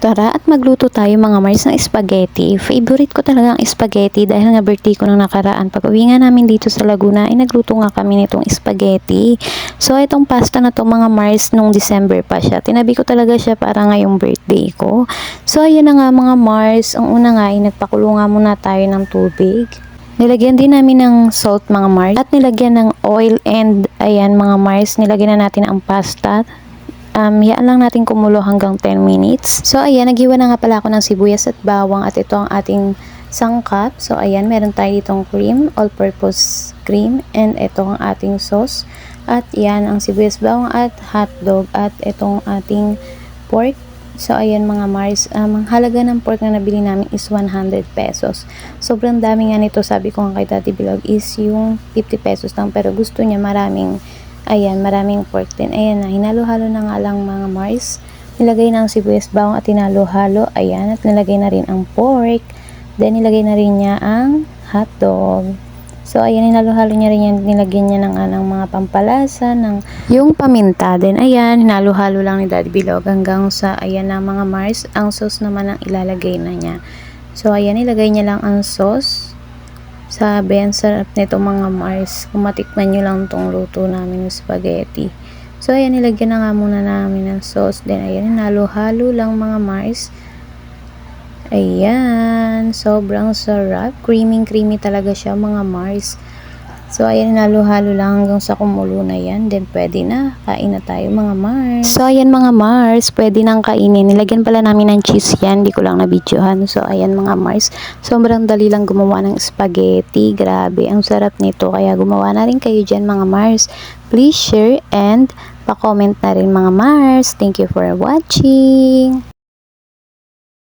Tara at magluto tayo mga Mars ng spaghetti. Favorite ko talaga ang spaghetti dahil nga birthday ko nung nakaraan. Pag uwi nga namin dito sa Laguna ay nagluto nga kami nitong spaghetti. So itong pasta na to mga Mars nung December pa siya. Tinabi ko talaga siya para ngayong birthday ko. So ayan na nga mga Mars. Ang una nga ay nagpakulo nga muna tayo ng tubig. Nilagyan din namin ng salt mga Mars at nilagyan ng oil and ayan mga Mars nilagyan na natin ang pasta. Hiyaan lang natin kumulo hanggang 10 minutes. So, ayan, naghiwa na nga pala ako ng sibuyas at bawang at ito ang ating sangkap. So, ayan, meron tayo ditong cream, all-purpose cream, and ito ang ating sauce. At yan, ang sibuyas bawang at hotdog at itong ating pork. So, ayan mga Mars, ang halaga ng pork na nabili namin is 100 pesos. Sobrang dami nga nito, sabi ko nga kay Daddy Bilog, is yung 50 pesos lang. Pero gusto niya maraming pork din. Ayan na, hinalo-halo na nga lang mga Mars. Nilagay na ang sibuyas bawang at hinalo-halo. Ayan, at nilagay na rin ang pork. Then, nilagay na rin niya ang hotdog. So, ayan, hinalo-halo niya rin yan. Nilagyan niya ng mga pampalasa, ng yung paminta. Then, ayan, hinalo-halo lang ni Daddy Bilog hanggang sa, ayan na mga Mars. Ang sauce naman ang ilalagay na niya. So, ayan, nilagay niya lang ang sauce. Sabi, ang sarap nito mga Mars. Kung matikman nyo lang itong luto namin ng spaghetti. So, ayan, nilagyan na nga muna namin ng sauce. Then, ayan, halo-halo lang mga Mars. Ayan, sobrang sarap. Creamy talaga siya mga Mars. So, ayan, halo-halo lang hanggang sa kumulo na yan. Then, pwede na. Kain na tayo mga Mars. So, ayan mga Mars. Pwede nang kainin. Nilagyan pala namin ng cheese yan. Hindi ko lang nabidyohan. So, ayan mga Mars. Sobrang dali lang gumawa ng spaghetti. Grabe, ang sarap nito. Kaya gumawa na rin kayo dyan mga Mars. Please share and pa-comment na rin mga Mars. Thank you for watching.